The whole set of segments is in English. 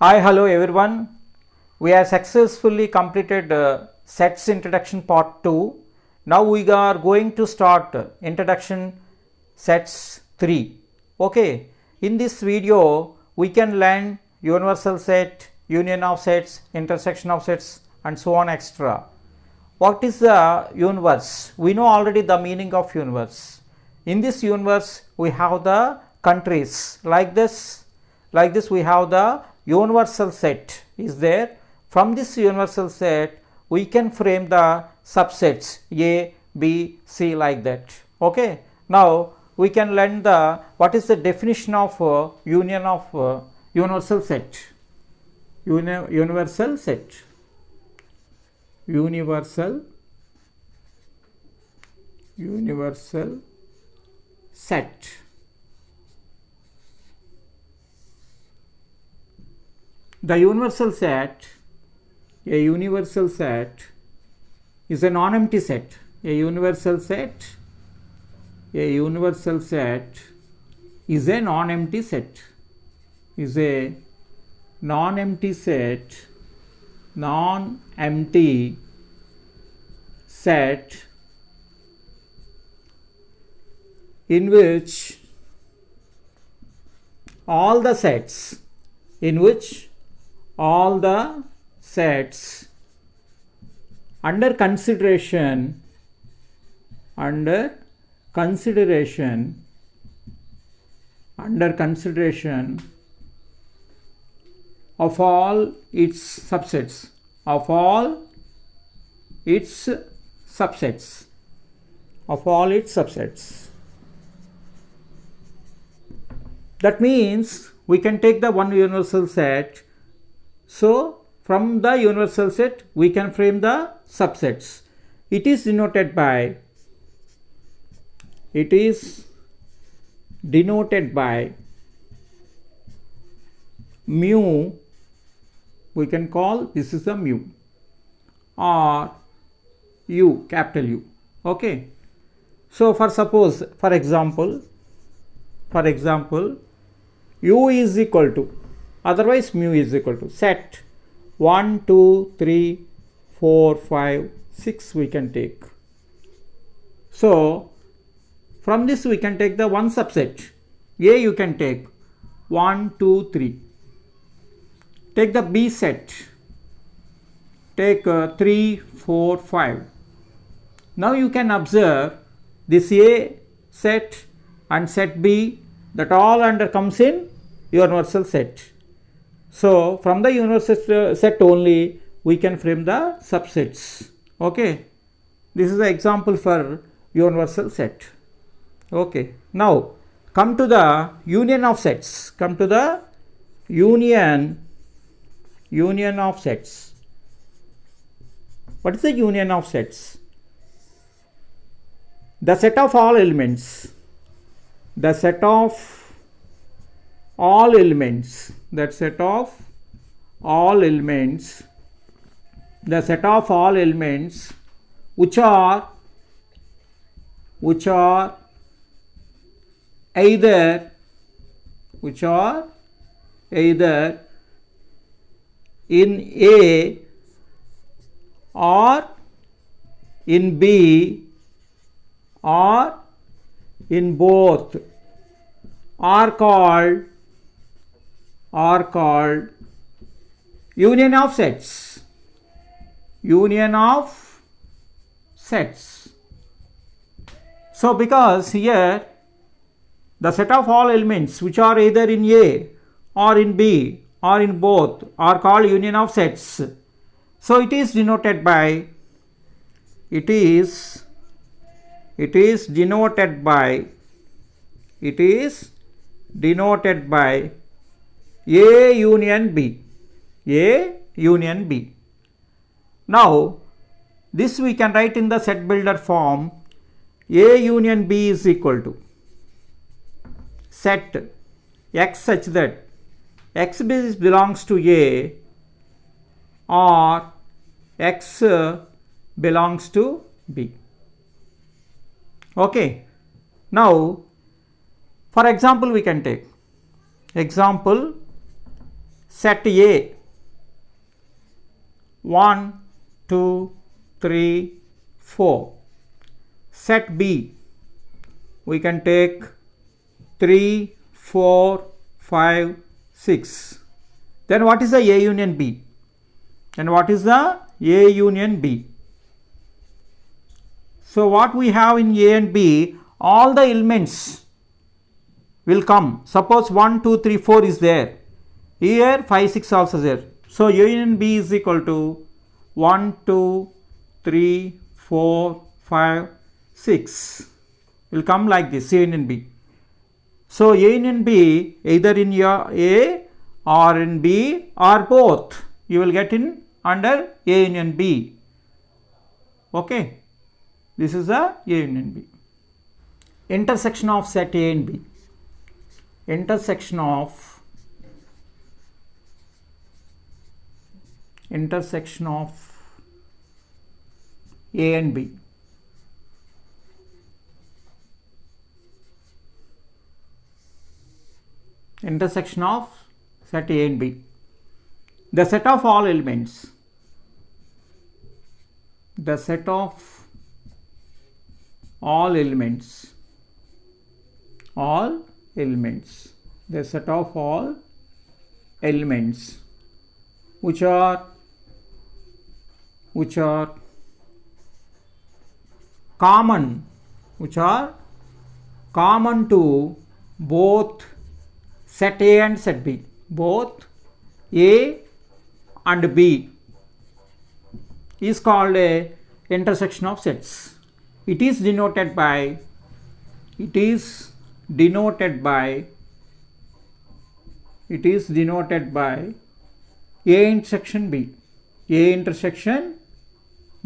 Hi, hello everyone. We have successfully completed sets introduction part 2. Now we are going to start introduction sets 3. Okay, in this video we can learn universal set, union of sets, intersection of sets and so on etc. What is the universe? We know already the meaning of universe. In this universe we have the countries like this we have the universal set is there. From this universal set we can frame the subsets A, B, C like that. Okay. Now we can learn the what is the definition of union of universal set. Universal set. Universal set. The universal set, a universal set is a non-empty set. A universal set is a non-empty set. Is a non-empty set. Non-empty set in which all the sets under consideration of all its subsets that means we can take the one universal set. So from the universal set we can frame the subsets. It is denoted by mu. We can call this is the mu or u, capital U. Okay. So for example u is equal to, otherwise mu is equal to set 1, 2, 3, 4, 5, 6 we can take. So from this we can take the one subset. A you can take 1, 2, 3. Take the B set. Take 3, 4, 5. Now you can observe this A set and set B, that all under comes in universal set. So from the universal set only we can frame the subsets. Okay. This is the example for universal set. Okay. Now come to the union of sets. Union of sets. What is the union of sets? The set of all elements. The set of all elements which are either in A or in B or in both are called union of sets. So because here the set of all elements which are either in A or in B or in both are called union of sets. So it is denoted by A union B. Now this we can write in the set builder form. A union B is equal to set X such that X belongs to A or X belongs to B. Okay. Now for example we can take example set A 1, 2, 3, 4. Set B, we can take 3, 4, 5, 6. Then what is the A union B? And what is the A union B? So what we have in A and B, all the elements will come. Suppose 1, 2, 3, 4 is there. Here 5, 6 also there. So A union B is equal to 1, 2, 3, 4, 5, 6 will come like this, A union B. So A union B either in your A or in B or both you will get in under A union B. Okay, this is the A union B. Intersection of set A and B. Intersection of A and B. Intersection of set A and B. The set of all elements. The set of all elements. All elements. The set of all elements which are common to both set A and set B, both A and B is called a intersection of sets. It is denoted by A intersection B. A intersection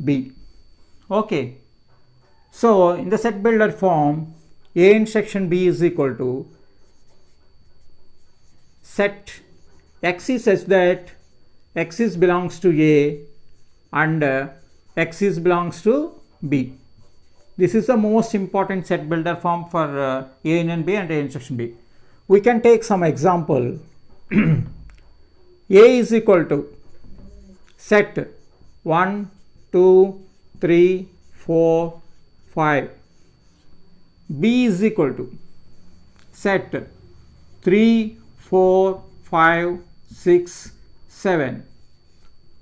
B. Okay. So in the set builder form, A intersection B is equal to set X is such that X is belongs to A and X is belongs to B. This is the most important set builder form for A union B and A intersection B. We can take some example. A is equal to set 1, 2, 3, 4, 5. B is equal to set 3, 4, 5, 6, 7.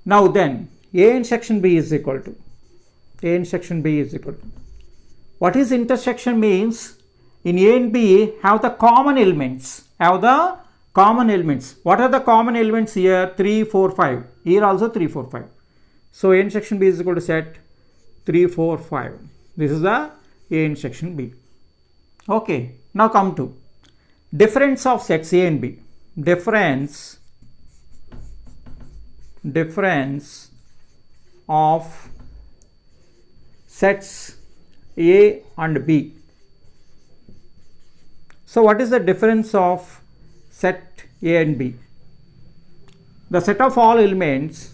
Now then A intersection B is equal to what is intersection means? In A and B have the common elements. What are the common elements here? 3, 4, 5. Here also 3, 4, 5. So A intersection B is equal to set 3, 4, 5. This is the A intersection B. Okay. Now come to difference of sets A and B. Difference of sets A and B. So what is the difference of set A and B? The set of all elements,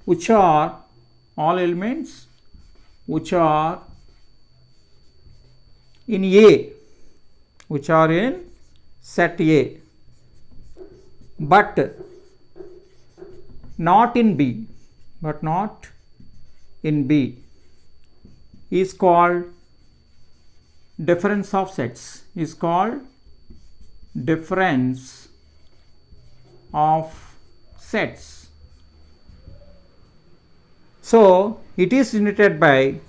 which are in A, which are in set A, but not in B, is called difference of sets, So it is denoted by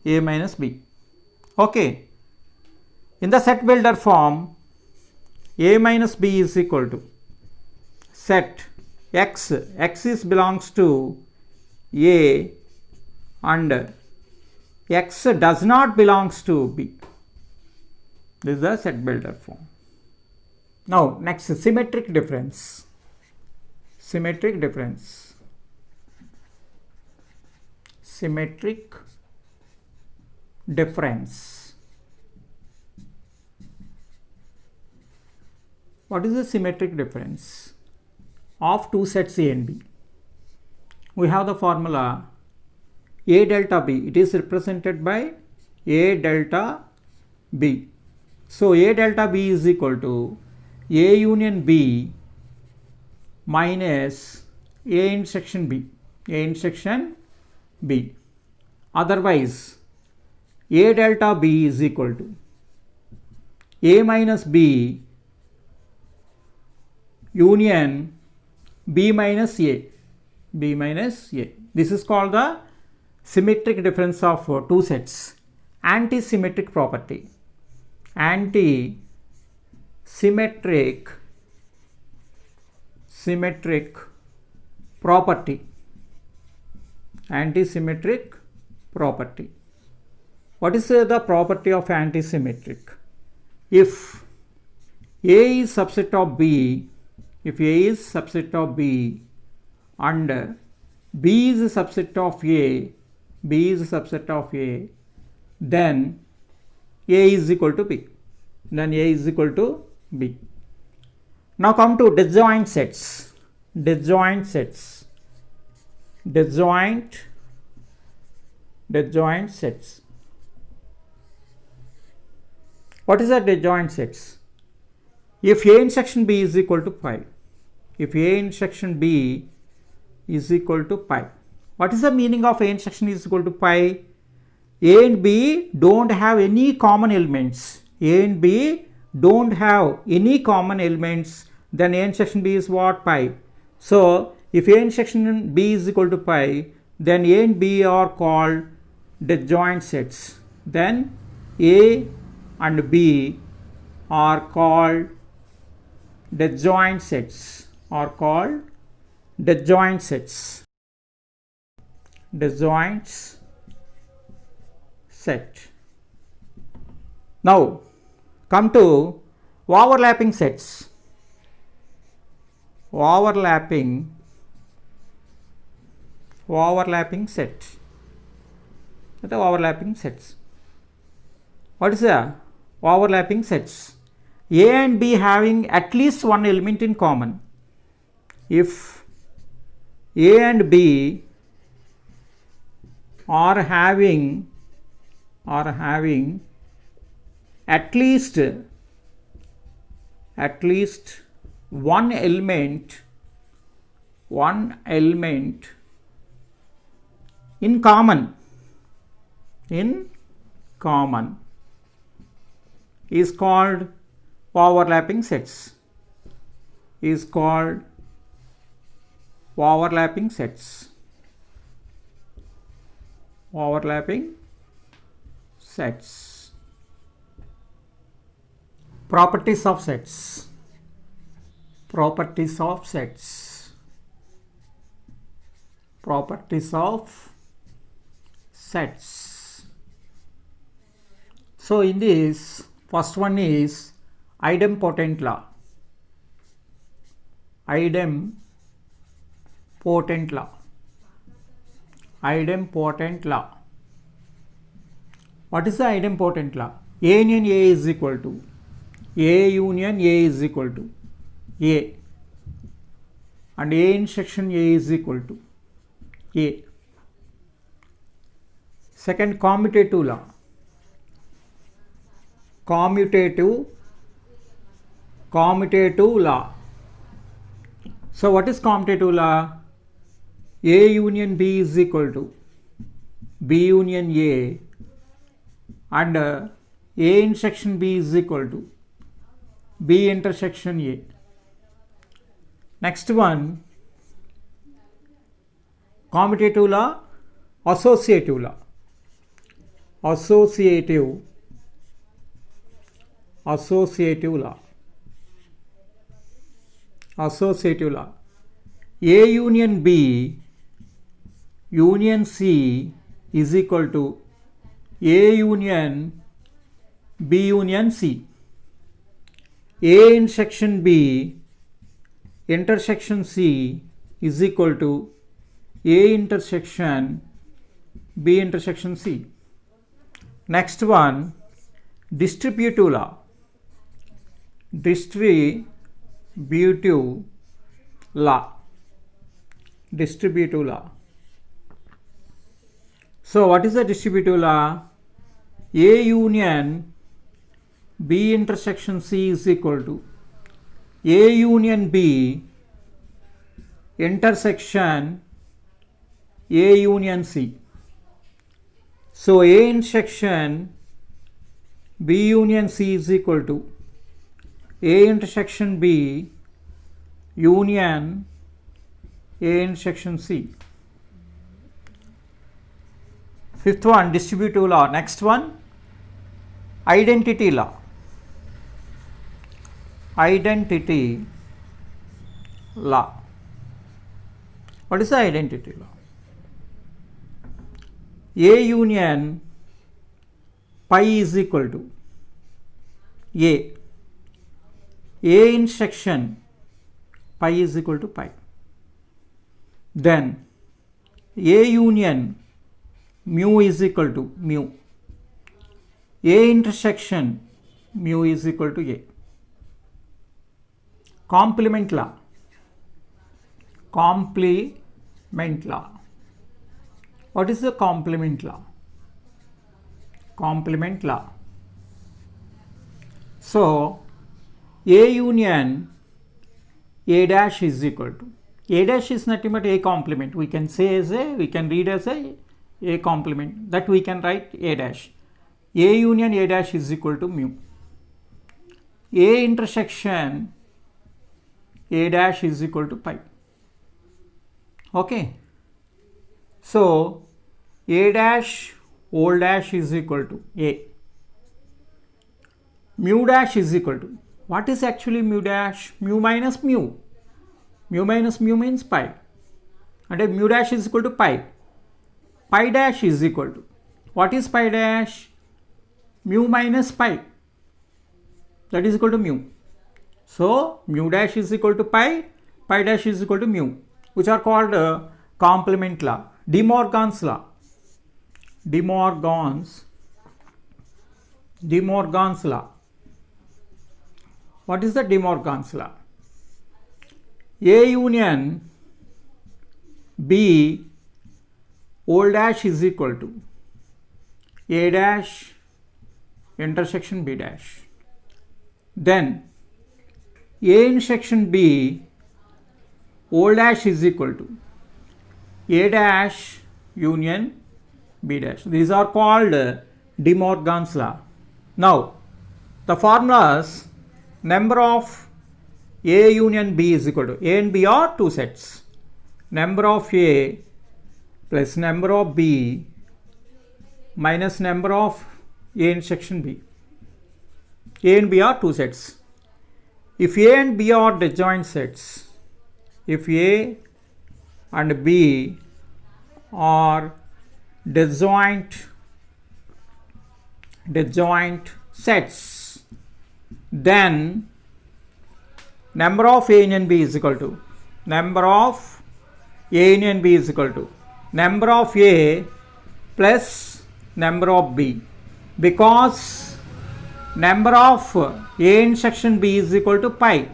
A minus B. Okay. In the set builder form, A minus B is equal to set X is belongs to A and X does not belongs to B. This is the set builder form. Now next, symmetric difference. Symmetric difference What is the symmetric difference of two sets A and B? We have the formula A delta B. It is represented by A delta B. So A delta B is equal to A union B minus A intersection B. A intersection B. Otherwise, A delta B is equal to A minus B union B minus A. B minus A. This is called the symmetric difference of two sets. Anti-symmetric property. Anti-symmetric property. Anti-symmetric property. What is the property of anti-symmetric? If A is subset of B, if A is subset of B and B is a subset of A, B is a subset of A, then A is equal to B. Then A is equal to B. Now come to disjoint sets. Disjoint sets. Disjoint sets. What is a disjoint sets? If A intersection B is equal to pi. If A intersection B is equal to pi. What is the meaning of A intersection is equal to pi? A and B don't have any common elements. A and B don't have any common elements. Then A intersection B is what? Pi. So if A intersection B is equal to pi, then A and B are called disjoint sets. Then A and B are called disjoint sets. Are called disjoint sets. Disjoint set. Now come to overlapping sets. Overlapping set. The overlapping sets. What is the overlapping sets? A and B having at least one element in common. If A and B are having at least one element in common is called overlapping sets. Is called overlapping sets. Overlapping sets. Properties of sets. Properties of sets. Properties of sets. So in this, first one is idempotent law. Idempotent law. Idempotent law. What is the idempotent law? A union A is equal to A union A is equal to A, and A intersection A is equal to A. Second, commutative law. Commutative law. So what is commutative law? A union B is equal to B union A, and A intersection B is equal to B intersection A. Next one, commutative law, associative law. Associative law. Associative law. A union B union C is equal to A union B union C. A intersection B intersection C is equal to A intersection B intersection C. Next one, distributive law. Distributive distributive law. Distributive law. So what is the distributive law? A union B intersection C is equal to A union B intersection A union C. So A intersection B union C is equal to A intersection B union A intersection C. Fifth one, distributive law. Next one, identity law. Identity law. What is the identity law? A union pi is equal to A. A intersection pi is equal to pi. Then A union mu is equal to mu. A intersection mu is equal to A. Complement law. Complement law. What is the complement law? Complement law. So A union A dash is equal to A dash is nothing but A complement. We can say as a, we can read as a complement, that we can write A dash. A union A dash is equal to mu. A intersection A dash is equal to pi. Okay. So A dash whole dash is equal to A. Mu dash is equal to, what is actually mu dash? Mu minus mu. Mu minus mu means pi. And mu dash is equal to pi. Pi dash is equal to, what is pi dash? Mu minus pi. That is equal to mu. So mu dash is equal to pi. Pi dash is equal to mu, which are called complement law. De Morgan's law. De Morgan's law. What is the De Morgan's law? A union B whole dash is equal to A dash intersection B dash. Then A intersection B whole dash is equal to A dash union B dash. These are called De Morgan's law. Now the formulas, number of A union B is equal to, A and B are two sets. Number of A plus number of B minus number of A intersection B. A and B are two sets. If A and B are disjoint sets, if A and B are disjoint sets, then number of A union B is equal to, number of A union B is equal to number of A plus number of B, because number of A intersection B is equal to pi.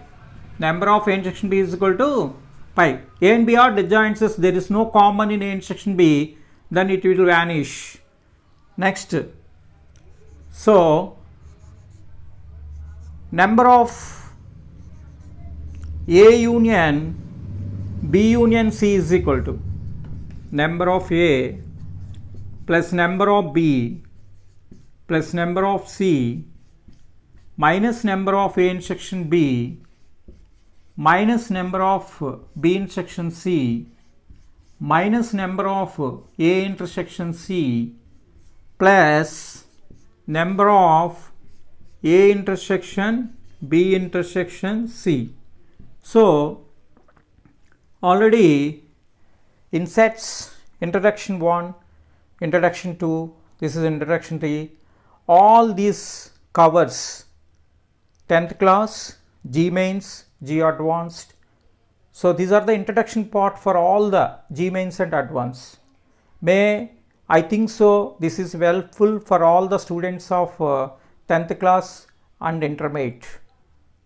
Number of A intersection B is equal to pi. A and B are disjoint sets. There is no common in A intersection B, then it will vanish. Next, so number of A union B union C is equal to number of A plus number of B plus number of C minus number of A intersection B minus number of B intersection C minus number of A intersection C plus number of A intersection B intersection C. So already in sets, introduction 1, introduction 2, this is introduction 3, all these covers 10th class, G mains, G advanced. So these are the introduction part for all the G mains and advanced. I think so this is helpful for all the students of 10th class and intermediate.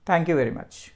Thank you very much.